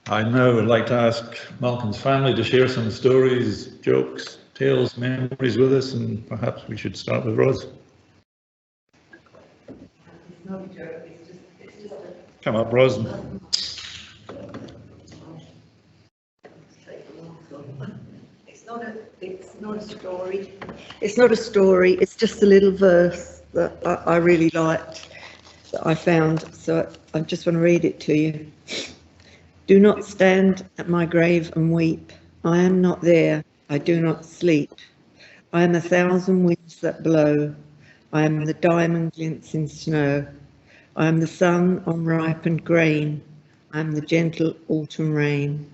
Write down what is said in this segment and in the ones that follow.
I now would like to ask Malcolm's family to share some stories, jokes, tales, memories with us, and perhaps we should start with Ros. It's not a joke, it's just a... Come up, Ros. It's not a story. It's not a story, it's just a little verse that I really liked, that I found, so I just want to read it to you. Do not stand at my grave and weep. I am not there. I do not sleep. I am 1,000 winds that blow. I am the diamond glints in snow. I am the sun on ripened grain. I am the gentle autumn rain.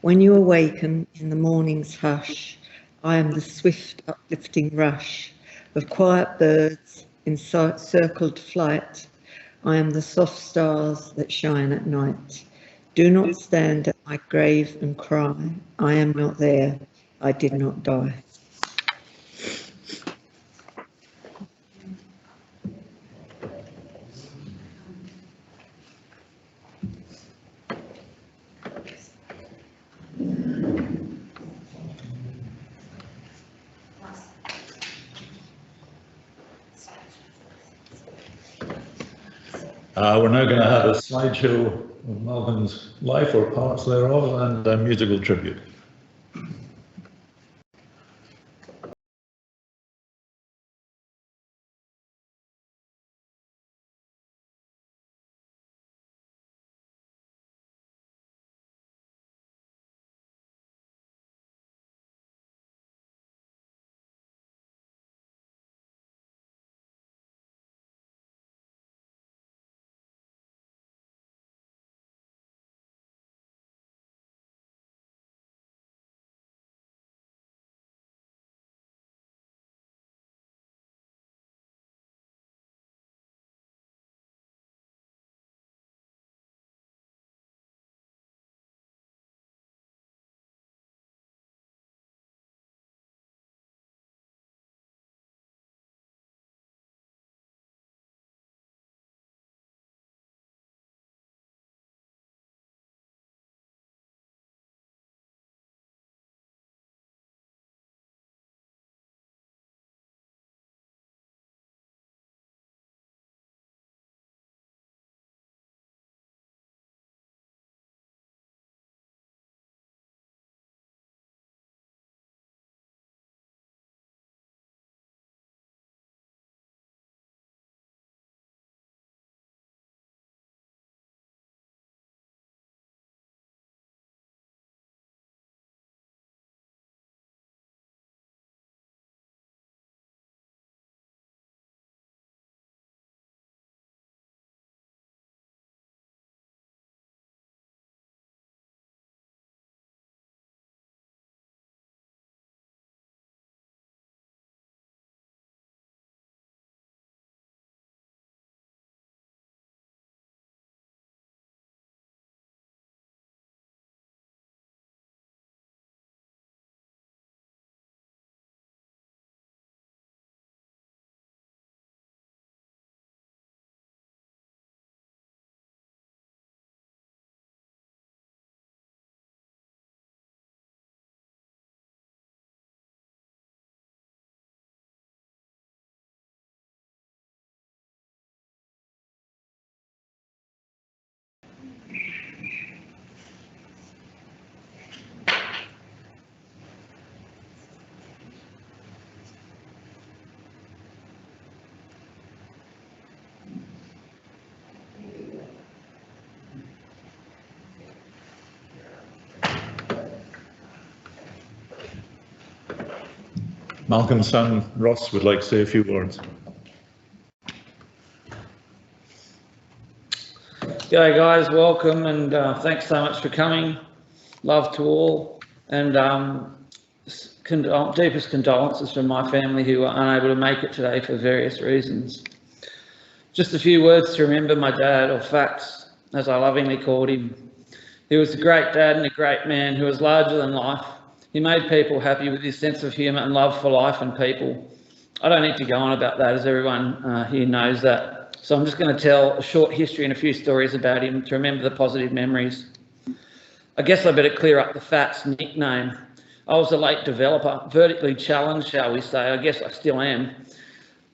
When you awaken in the morning's hush, I am the swift uplifting rush of quiet birds in circled flight. I am the soft stars that shine at night. Do not stand at my grave and cry. I am not there. I did not die. We're now going to have a slideshow of Malcolm's life or parts thereof and a musical tribute. Malcolm's son, Ross, would like to say a few words. G'day guys, welcome and thanks so much for coming. Love to all and deepest condolences from my family who were unable to make it today for various reasons. Just a few words to remember my dad, or facts, as I lovingly called him. He was a great dad and a great man who was larger than life. He made people happy with his sense of humour and love for life and people. I don't need to go on about that, as everyone here knows that. So I'm just going to tell a short history and a few stories about him to remember the positive memories. I guess I better clear up the Fats nickname. I was a late developer, vertically challenged, shall we say. I guess I still am.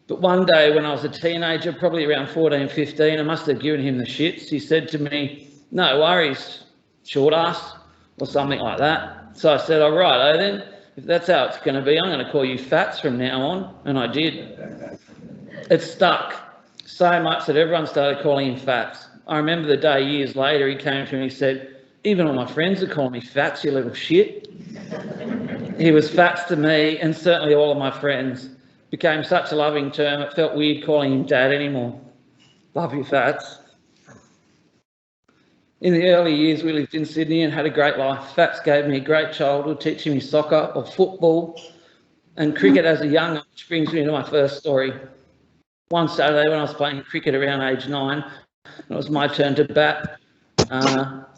But one day when I was a teenager, probably around 14, 15, I must have given him the shits. He said to me, "No worries, short ass," or something like that. So I said, "All right, then, if that's how it's going to be, I'm going to call you Fats from now on." And I did. It stuck so much that everyone started calling him Fats. I remember the day years later he came to me and he said, "Even all my friends are calling me Fats, you little shit." He was Fats to me, and certainly all of my friends. Became such a loving term, it felt weird calling him Dad anymore. Love you, Fats. In the early years, we lived in Sydney and had a great life. Fats gave me a great childhood, teaching me soccer or football and cricket as a young, which brings me to my first story. One Saturday when I was playing cricket around age 9, and it was my turn to bat,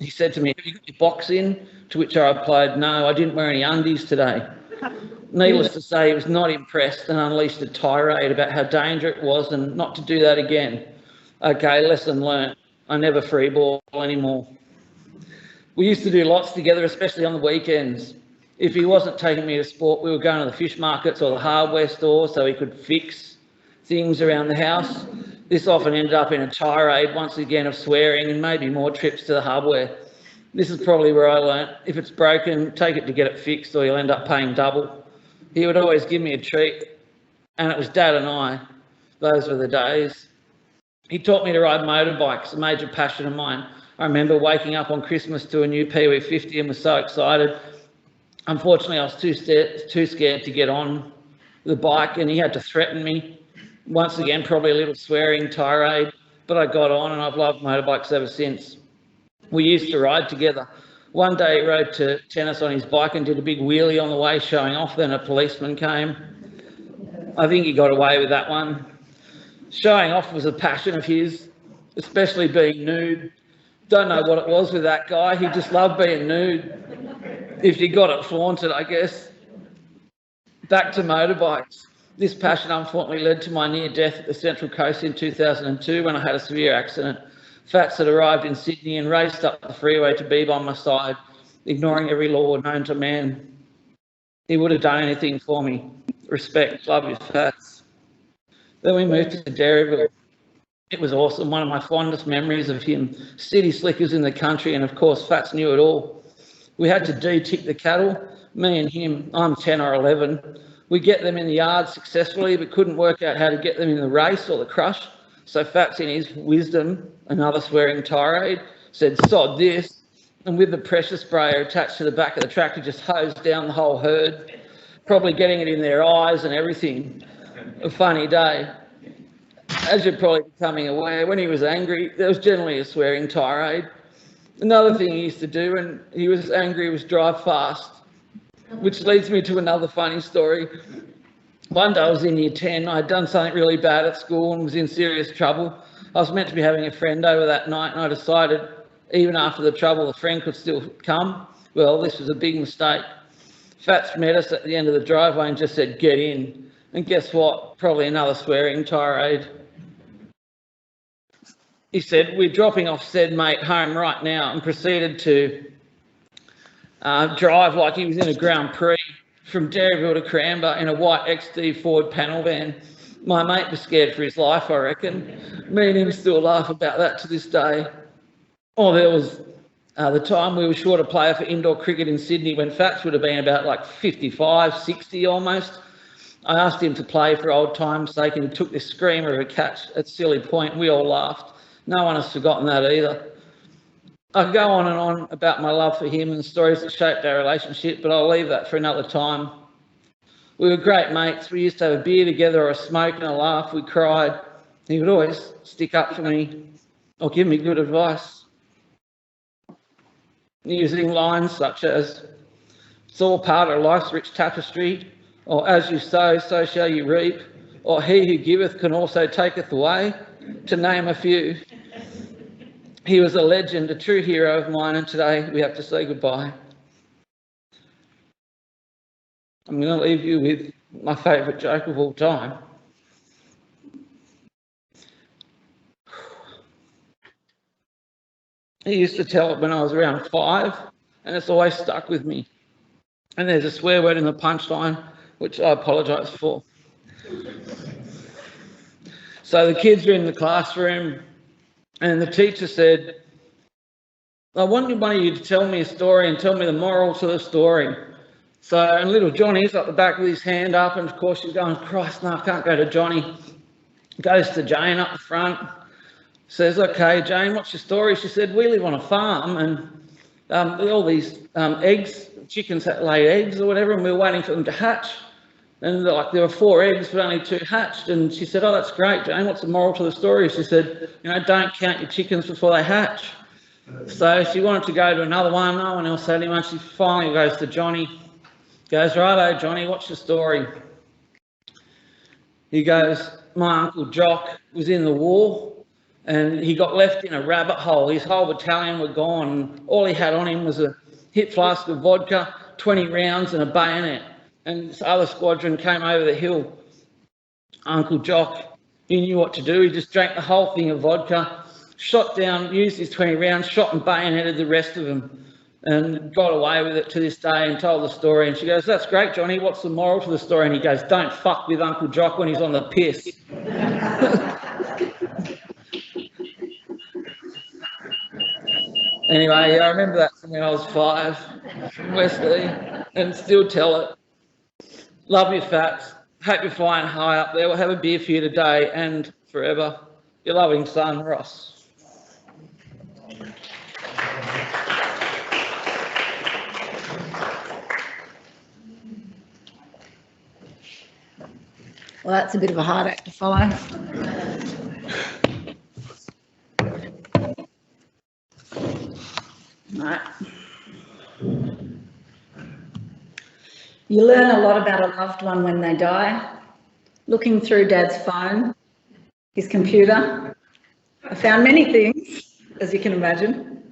he said to me, "Have you got your box in?" To which I replied, "No, I didn't wear any undies today." Needless to say, he was not impressed and unleashed a tirade about how dangerous it was and not to do that again. Okay, lesson learnt. I never free ball anymore. We used to do lots together, especially on the weekends. If he wasn't taking me to sport, we were going to the fish markets or the hardware store so he could fix things around the house. This often ended up in a tirade, once again, of swearing and maybe more trips to the hardware. This is probably where I learnt, if it's broken, take it to get it fixed or you'll end up paying double. He would always give me a treat, and it was Dad and I. Those were the days. He taught me to ride motorbikes, a major passion of mine. I remember waking up on Christmas to a new Pee-wee 50 and was so excited. Unfortunately, I was too scared to get on the bike, and he had to threaten me. Once again, probably a little swearing tirade, but I got on and I've loved motorbikes ever since. We used to ride together. One day he rode to tennis on his bike and did a big wheelie on the way, showing off. Then a policeman came. I think he got away with that one. Showing off was a passion of his, especially being nude. Don't know what it was with that guy. He just loved being nude. If you got it flaunted, I guess. Back to motorbikes. This passion unfortunately led to my near death at the Central Coast in 2002 when I had a severe accident. Fats had arrived in Sydney and raced up the freeway to be by my side, ignoring every law known to man. He would have done anything for me. Respect, love you, Fats. Then we moved to Dairyville. It was awesome, one of my fondest memories of him. City slickers in the country, and of course Fats knew it all. We had to de-tick the cattle, me and him. I'm 10 or 11. We get them in the yard successfully, but couldn't work out how to get them in the race or the crush. So Fats, in his wisdom, another swearing tirade, said, "Sod this," and with the pressure sprayer attached to the back of the tractor, just hosed down the whole herd, probably getting it in their eyes and everything. A funny day. As you're probably becoming aware, when he was angry, there was generally a swearing tirade. Another thing he used to do when he was angry was drive fast, which leads me to another funny story. One day I was in year 10, I had done something really bad at school and was in serious trouble. I was meant to be having a friend over that night, and I decided even after the trouble the friend could still come. Well, this was a big mistake. Fats met us at the end of the driveway and just said, "Get in." And guess what? Probably another swearing tirade. He said, "We're dropping off said mate home right now," and proceeded to drive like he was in a Grand Prix from Dairyville to Cranbourne in a white XD Ford panel van. My mate was scared for his life, I reckon. Me and him still laugh about that to this day. Oh, there was the time we were short a player for indoor cricket in Sydney when Fats would have been about like 55, 60 almost. I asked him to play for old time's sake, and he took this screamer of a catch at Silly Point. We all laughed. No one has forgotten that either. I could go on and on about my love for him and the stories that shaped our relationship, but I'll leave that for another time. We were great mates. We used to have a beer together or a smoke and a laugh. We cried. He would always stick up for me or give me good advice, using lines such as, "It's all part of life's rich tapestry," or "As you sow, so shall you reap," or "He who giveth can also taketh away," to name a few. He was a legend, a true hero of mine, and today we have to say goodbye. I'm going to leave you with my favourite joke of all time. He used to tell it when I was around 5. and it's always stuck with me. And there's a swear word in the punchline, which I apologise for. So the kids are in the classroom, and the teacher said, I want one of you to tell me a story and tell me the moral to the story. So, and little Johnny's at the back with his hand up, and of course she's going, Christ, no, I can't go to Johnny. Goes to Jane up the front, says, okay, Jane, what's your story? She said, we live on a farm, and all these eggs, chickens that lay eggs or whatever, and we were waiting for them to hatch. And like there were 4 eggs, but only 2 hatched. And she said, oh, that's great, Jane, what's the moral to the story? She said, don't count your chickens before they hatch. So she wanted to go to another one, no one else had him, and she finally goes to Johnny. Goes, righto, Johnny, what's your story? He goes, my Uncle Jock was in the war and he got left in a rabbit hole. His whole battalion were gone, and all he had on him was a hip flask of vodka, 20 rounds and a bayonet. And this other squadron came over the hill. Uncle Jock, he knew what to do. He just drank the whole thing of vodka, shot down, used his 20 rounds, shot and bayoneted the rest of them, and got away with it to this day and told the story. And she goes, that's great, Johnny, what's the moral to the story? And he goes, don't fuck with Uncle Jock when he's on the piss. Anyway, I remember that from when I was 5, from Wesley, and still tell it. Love your facts. Hope you're flying high up there. We'll have a beer for you today and forever. Your loving son, Ross. Well, that's a bit of a hard act to follow. Right. You learn a lot about a loved one when they die. Looking through Dad's phone, his computer, I found many things, as you can imagine,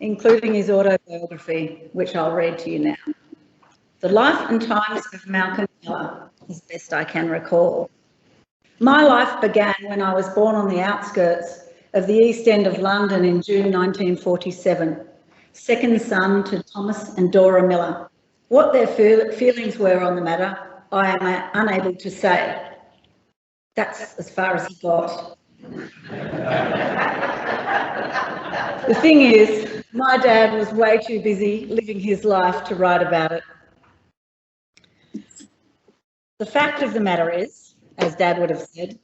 including his autobiography, which I'll read to you now. The Life and Times of Malcolm Miller, as best I can recall. My life began when I was born on the outskirts of the East End of London in June 1947, second son to Thomas and Dora Miller. What their feelings were on the matter, I am unable to say. That's as far as he got. The thing is, my dad was way too busy living his life to write about it. The fact of the matter is, as Dad would have said,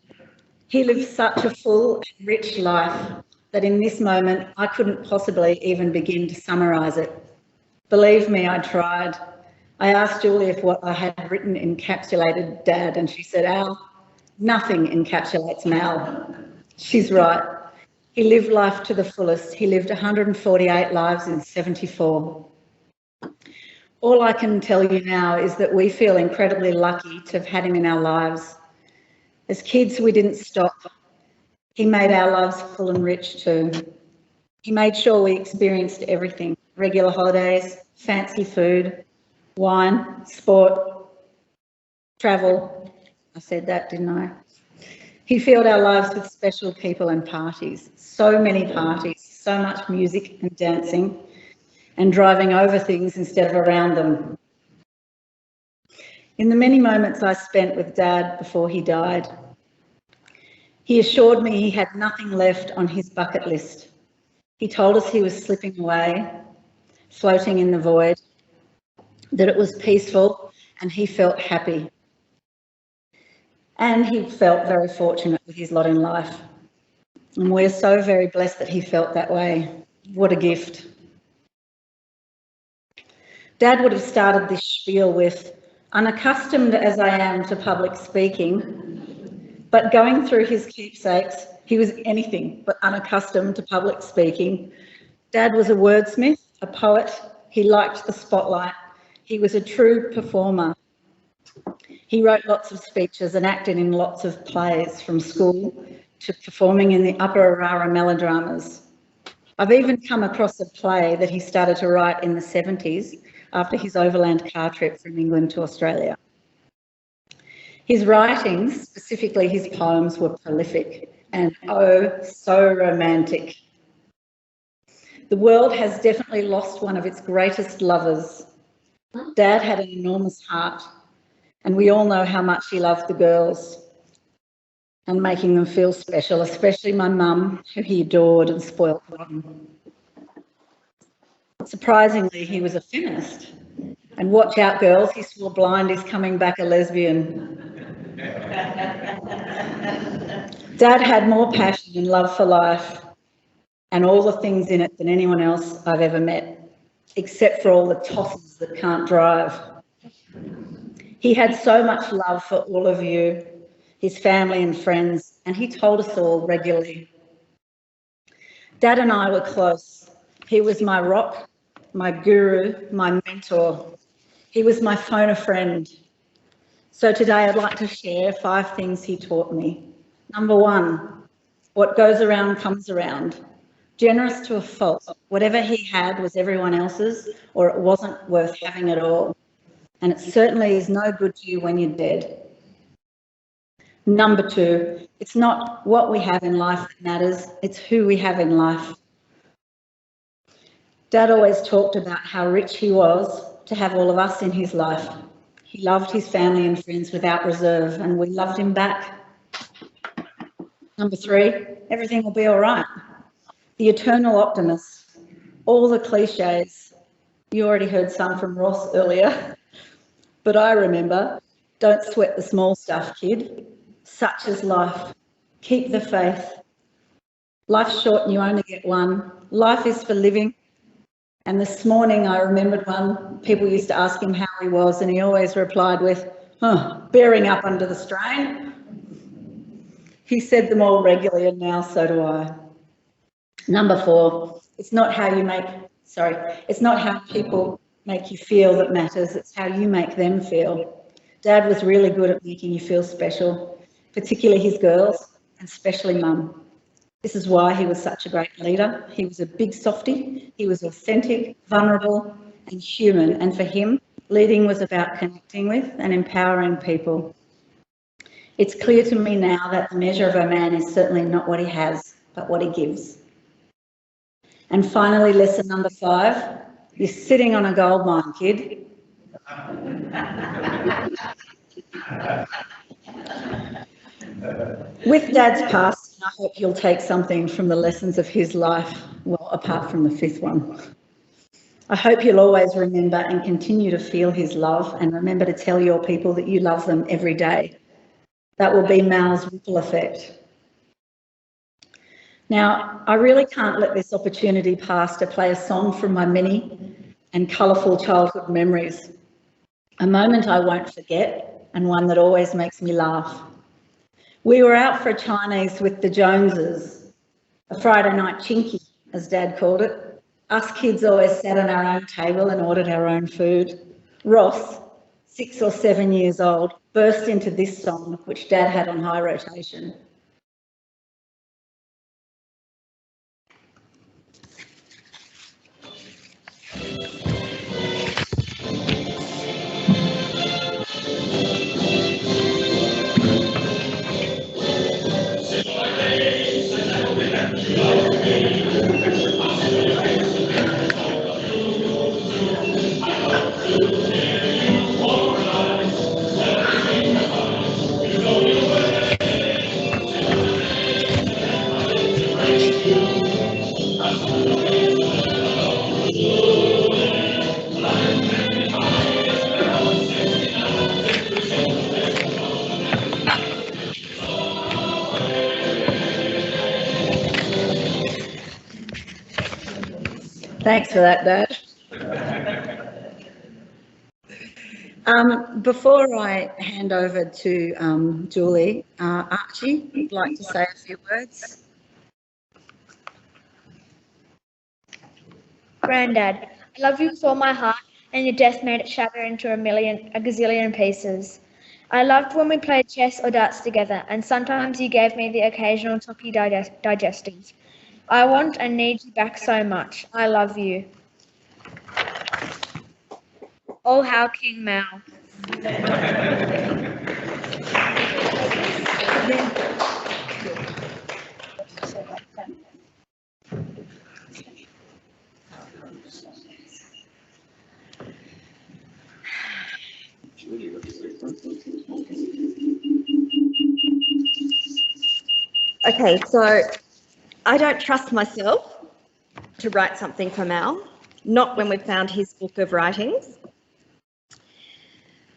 he lived such a full and rich life that in this moment I couldn't possibly even begin to summarise it. Believe me, I tried. I asked Julie if what I had written encapsulated Dad, and she said, Al, nothing encapsulates Mal. She's right. He lived life to the fullest. He lived 148 lives in 74. All I can tell you now is that we feel incredibly lucky to have had him in our lives. As kids, we didn't stop. He made our lives full and rich too. He made sure we experienced everything: regular holidays, fancy food, wine, sport, travel. I said that, didn't I? He filled our lives with special people and parties, so many parties, so much music and dancing, and driving over things instead of around them. In the many moments I spent with Dad before he died, he assured me he had nothing left on his bucket list. He told us he was slipping away, floating in the void, that it was peaceful and he felt happy. And he felt very fortunate with his lot in life. And we're so very blessed that he felt that way. What a gift. Dad would have started this spiel with, unaccustomed as I am to public speaking, but going through his keepsakes, he was anything but unaccustomed to public speaking. Dad was a wordsmith, a poet. He liked the spotlight. He was a true performer. He wrote lots of speeches and acted in lots of plays, from school to performing in the Upper Arara melodramas. I've even come across a play that he started to write in the 70s after his overland car trip from England to Australia. His writings, specifically his poems, were prolific and oh, so romantic. The world has definitely lost one of its greatest lovers. Dad had an enormous heart, and we all know how much he loved the girls and making them feel special, especially my mum, who he adored and spoilt rotten. Surprisingly, he was a feminist. And watch out, girls, he swore blind he's coming back a lesbian. Dad had more passion and love for life and all the things in it than anyone else I've ever met, except for all the tossers that can't drive. He had so much love for all of you, his family and friends, and he told us all regularly. Dad and I were close. He was my rock, my guru, my mentor. He was my phone a friend. So today I'd like to share 5 things he taught me. Number 1, what goes around comes around. Generous to a fault. Whatever he had was everyone else's, or it wasn't worth having at all. And it certainly is no good to you when you're dead. Number 2, it's not what we have in life that matters, it's who we have in life. Dad always talked about how rich he was to have all of us in his life. He loved his family and friends without reserve, and we loved him back. Number 3, everything will be all right. The eternal optimist, all the cliches. You already heard some from Ross earlier, but I remember, don't sweat the small stuff, kid. Such is life. Keep the faith. Life's short and you only get one. Life is for living. And this morning I remembered one. People used to ask him how he was, and he always replied with, bearing up under the strain. He said them all regularly, and now so do I. Number 4, it's not how people make you feel that matters, it's how you make them feel. Dad was really good at making you feel special, particularly his girls, and especially Mum. This is why he was such a great leader. He was a big softie, he was authentic, vulnerable and human, and for him, leading was about connecting with and empowering people. It's clear to me now that the measure of a man is certainly not what he has, but what he gives. And finally, lesson number 5, you're sitting on a gold mine, kid. With Dad's passing, I hope you'll take something from the lessons of his life, well, apart from the 5th one. I hope you'll always remember and continue to feel his love, and remember to tell your people that you love them every day. That will be Mal's ripple effect. Now, I really can't let this opportunity pass to play a song from my many and colourful childhood memories. A moment I won't forget, and one that always makes me laugh. We were out for a Chinese with the Joneses, a Friday night chinky, as Dad called it. Us kids always sat on our own table and ordered our own food. Ross, 6 or 7 years old, burst into this song, which Dad had on high rotation. Thanks for that, Dad. Before I hand over to Julie, Archie would like to say a few words. Grandad, I love you with all my heart, and your death made it shatter into a gazillion pieces. I loved when we played chess or darts together, and sometimes you gave me the occasional toffee digestive. I want and need you back so much. I love you. Oh, how King Mal. Okay, so I don't trust myself to write something for Mal, not when we've found his book of writings.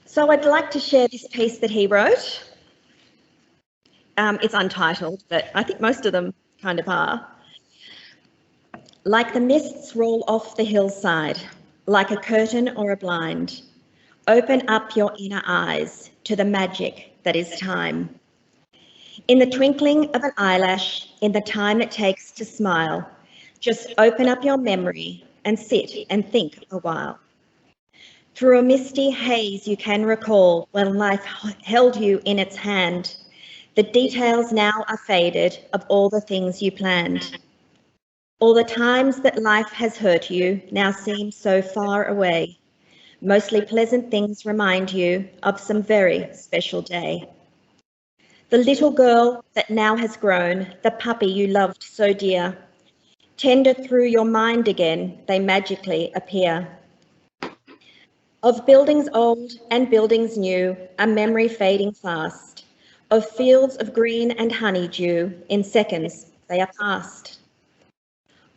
So I'd like to share this piece that he wrote. It's untitled, but I think most of them kind of are. Like the mists roll off the hillside, like a curtain or a blind, open up your inner eyes to the magic that is time. In the twinkling of an eyelash, in the time it takes to smile, just open up your memory and sit and think a while. Through a misty haze you can recall when life held you in its hand. The details now are faded of all the things you planned. All the times that life has hurt you now seem so far away. Mostly pleasant things remind you of some very special day. The little girl that now has grown, the puppy you loved so dear, tender through your mind again, they magically appear. Of buildings old and buildings new, a memory fading fast, of fields of green and honeydew, in seconds they are past.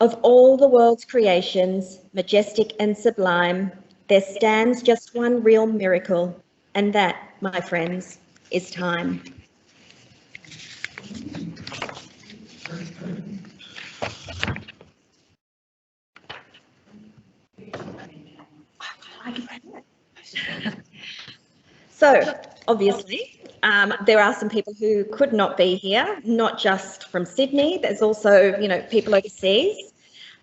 Of all the world's creations, majestic and sublime, there stands just one real miracle, and that, my friends, is time. So, obviously, there are some people who could not be here, not just from Sydney. There's also, people overseas.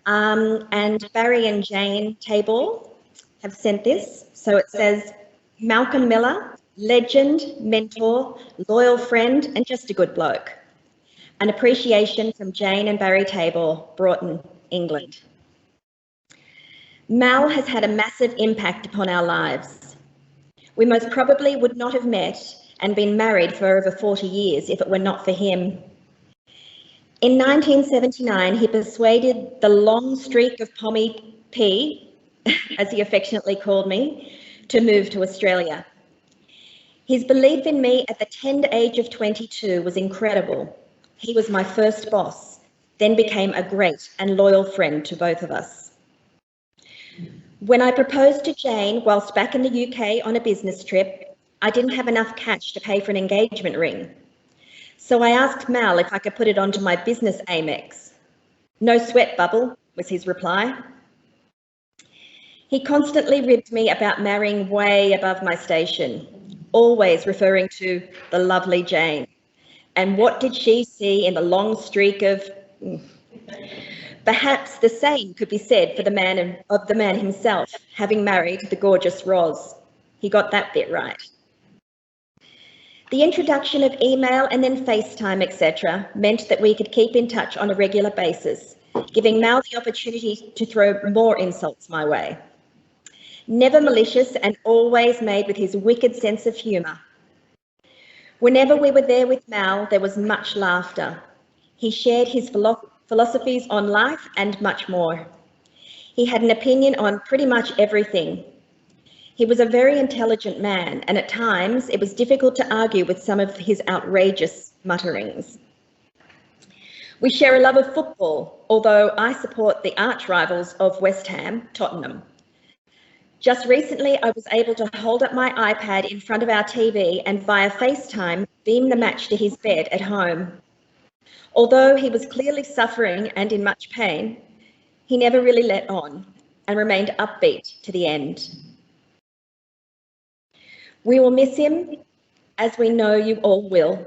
And Barry and Jane Tabor have sent this. So it says, Malcolm Miller, legend, mentor, loyal friend, and just a good bloke. An appreciation from Jane and Barry Tabor, Broughton, England. Mal has had a massive impact upon our lives. We most probably would not have met and been married for over 40 years if it were not for him. In 1979, he persuaded the long streak of Pommy P, as he affectionately called me, to move to Australia. His belief in me at the tender age of 22 was incredible. He was my first boss, then became a great and loyal friend to both of us. When I proposed to Jane whilst back in the UK on a business trip, I didn't have enough cash to pay for an engagement ring. So I asked Mal if I could put it onto my business Amex. No sweat, Bubble, was his reply. He constantly ribbed me about marrying way above my station, always referring to the lovely Jane. And what did she see in the long streak of... Perhaps the same could be said for the man himself, having married the gorgeous Roz. He got that bit right. The introduction of email and then FaceTime, etc., meant that we could keep in touch on a regular basis, giving Mal the opportunity to throw more insults my way. Never malicious and always made with his wicked sense of humour. Whenever we were there with Mal, there was much laughter. He shared his philosophies on life and much more. He had an opinion on pretty much everything. He was a very intelligent man, and at times it was difficult to argue with some of his outrageous mutterings. We share a love of football, although I support the arch rivals of West Ham, Tottenham. Just recently, I was able to hold up my iPad in front of our TV and via FaceTime beam the match to his bed at home. Although he was clearly suffering and in much pain, he never really let on and remained upbeat to the end. We will miss him, as we know you all will.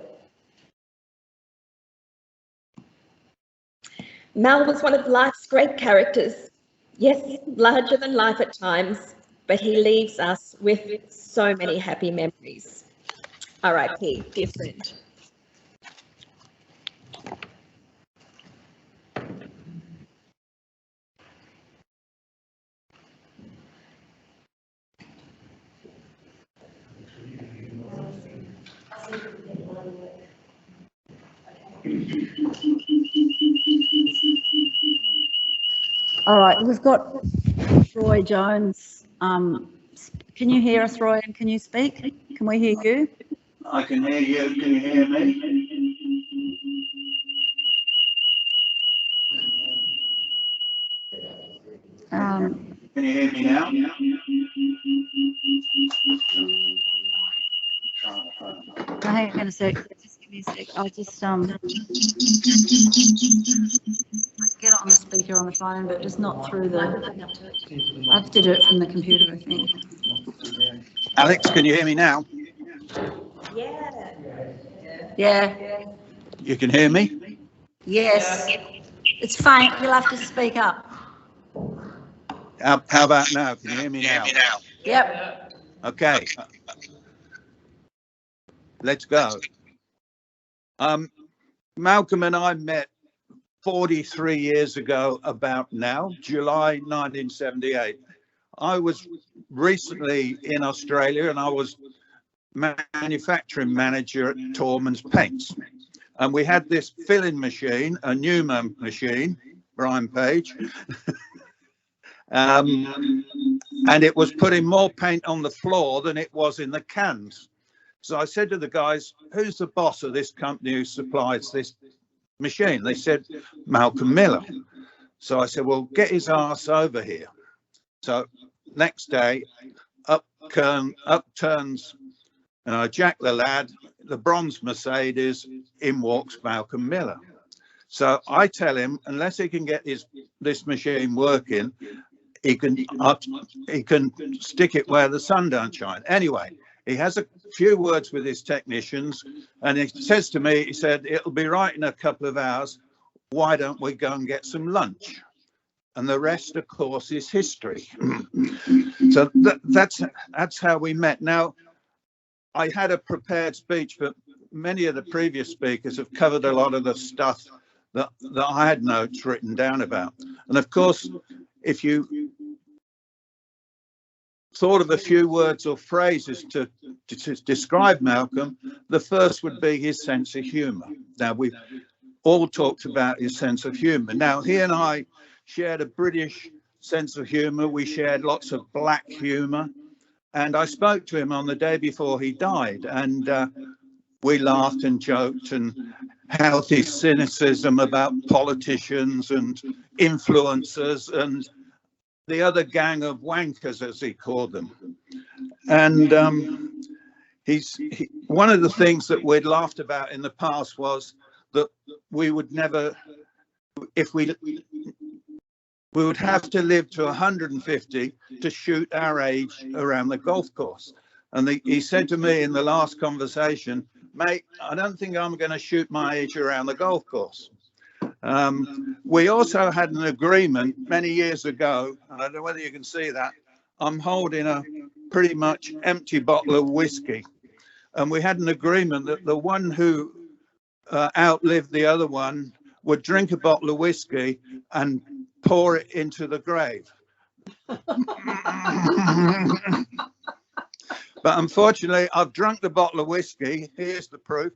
Mal was one of life's great characters. Yes, larger than life at times, but he leaves us with so many happy memories. R.I.P., dear friend. All right, we've got Roy Jones. Can you hear us, Roy, and can you speak? Can we hear you? I can hear you. Can you hear me? Can you hear me now? hang on a sec. Just give me a sec. I'll just get on the speaker on the phone, but just not through the. I have to do it from the computer, I think. Alex, can you hear me now? Yeah. You can hear me? Yes. It's faint. You'll have to speak up. How about now? Can you hear me now? Yep. Okay. Let's go. Malcolm and I met 43 years ago about now, July 1978. I was recently in Australia and I was manufacturing manager at Tormans Paints. And we had this filling machine, a Newman machine, Brian Page. And it was putting more paint on the floor than it was in the cans. So I said to the guys, who's the boss of this company who supplies this machine? They said, Malcolm Miller. So I said, well, get his ass over here. So next day, up turns Jack the lad, the bronze Mercedes, in walks Malcolm Miller. So I tell him, unless he can get this machine working, he can stick it where the sun don't shine. Anyway, he has a few words with his technicians and he says to me, he said, it'll be right in a couple of hours. Why don't we go and get some lunch? And the rest, of course, is history. So that's how we met. Now, I had a prepared speech, but many of the previous speakers have covered a lot of the stuff that I had notes written down about. And of course, if you thought of a few words or phrases to describe Malcolm, the first would be his sense of humour. Now, we've all talked about his sense of humour. Now, he and I shared a British sense of humour. We shared lots of black humour. And I spoke to him on the day before he died, and we laughed and joked and healthy cynicism about politicians and influencers and the other gang of wankers, as he called them. And one of the things that we'd laughed about in the past was that we would never, we would have to live to 150 to shoot our age around the golf course. And he said to me in the last conversation, mate, I don't think I'm going to shoot my age around the golf course. We also had an agreement many years ago, and I don't know whether you can see that. I'm holding a pretty much empty bottle of whiskey. And we had an agreement that the one who outlived the other one would drink a bottle of whiskey and pour it into the grave. But unfortunately, I've drunk the bottle of whiskey. Here's the proof.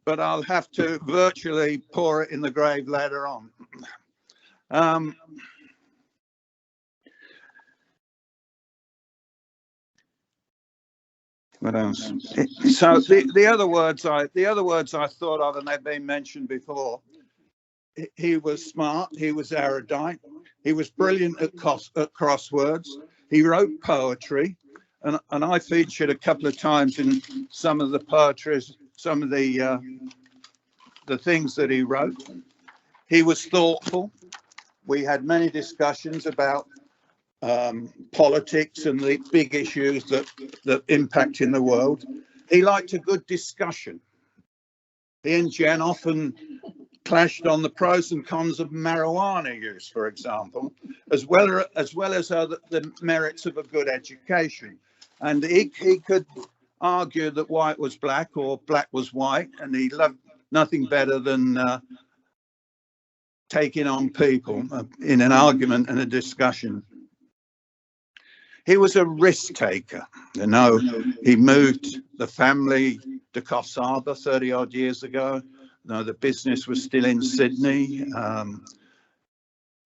But I'll have to virtually pour it in the grave later on. What else? So the other words I thought of, and they've been mentioned before. He was smart. He was erudite. He was brilliant at crosswords. He wrote poetry, and I featured a couple of times in some of the poetry, some of the things that he wrote. He was thoughtful. We had many discussions about politics and the big issues that impact in the world. He liked a good discussion. He and Jen often clashed on the pros and cons of marijuana use, for example, as well as the merits of a good education. And he could argue that white was black or black was white, and he loved nothing better than taking on people in an argument and a discussion. He was a risk taker. You know, he moved the family to Coffs Harbour 30 odd years ago. No, the business was still in Sydney.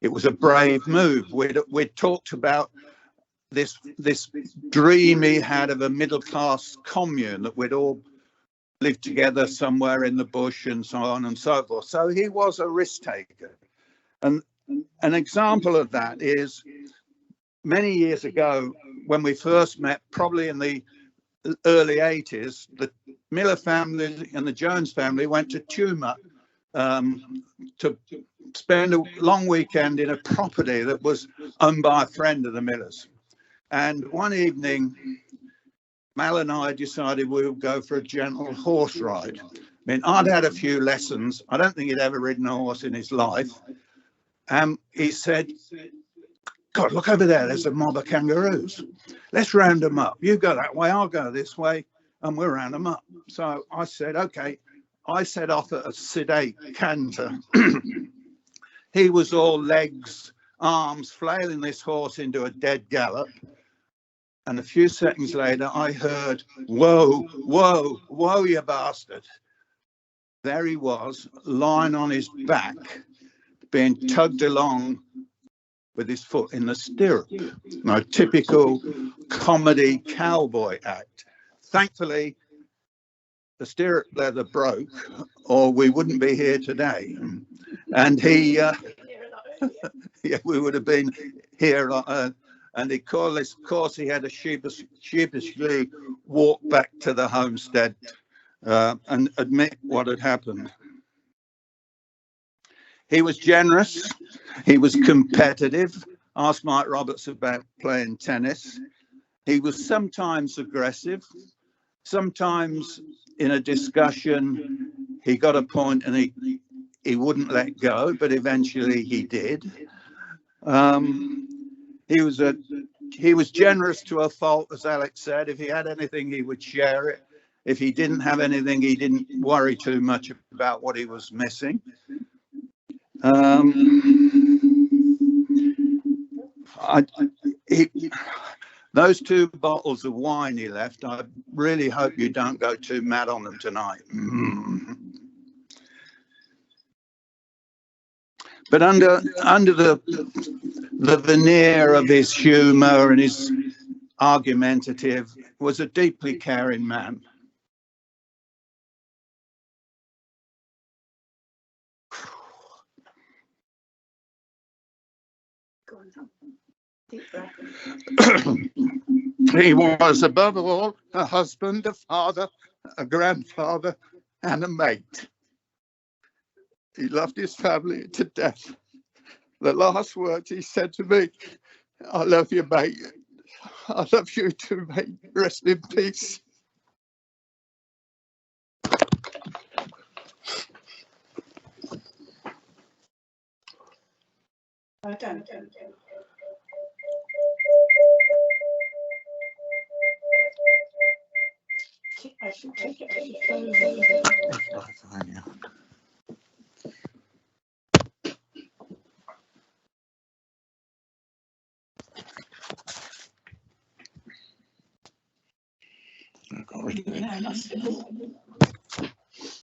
It was a brave move. We'd talked about this dream he had of a middle-class commune that we'd all live together somewhere in the bush and so on and so forth. So he was a risk taker. And an example of that is many years ago, when we first met, probably in the early 80s, the Miller family and the Jones family went to Tuma to spend a long weekend in a property that was owned by a friend of the Millers. And one evening, Mal and I decided we would go for a gentle horse ride. I mean, I'd had a few lessons. I don't think he'd ever ridden a horse in his life. He said, God, look over there, there's a mob of kangaroos. Let's round them up. You go that way, I'll go this way, and we'll round them up. So I said, okay. I set off at a sedate canter. He was all legs, arms, flailing this horse into a dead gallop. And a few seconds later, I heard, whoa, whoa, whoa, you bastard. There he was, lying on his back, being tugged along with his foot in the stirrup. No, typical comedy cowboy act. Thankfully, the stirrup leather broke, or we wouldn't be here today. And he, yeah, we would have been here. And of course, he had to sheepishly walk back to the homestead and admit what had happened. He was generous. He was competitive. Asked Mike Roberts about playing tennis. He was sometimes aggressive. Sometimes in a discussion, he got a point and he wouldn't let go, but eventually he did. He was generous to a fault, as Alex said. If he had anything, he would share it. If he didn't have anything, he didn't worry too much about what he was missing. Those 2 bottles of wine he left, I really hope you don't go too mad on them tonight. But under the veneer of his humour and his argumentative was a deeply caring man. He was, above all, a husband, a father, a grandfather, and a mate. He loved his family to death. The last words he said to me, I love you, mate. I love you too, mate. Rest in peace. I should take it to the phone. I got rid of it.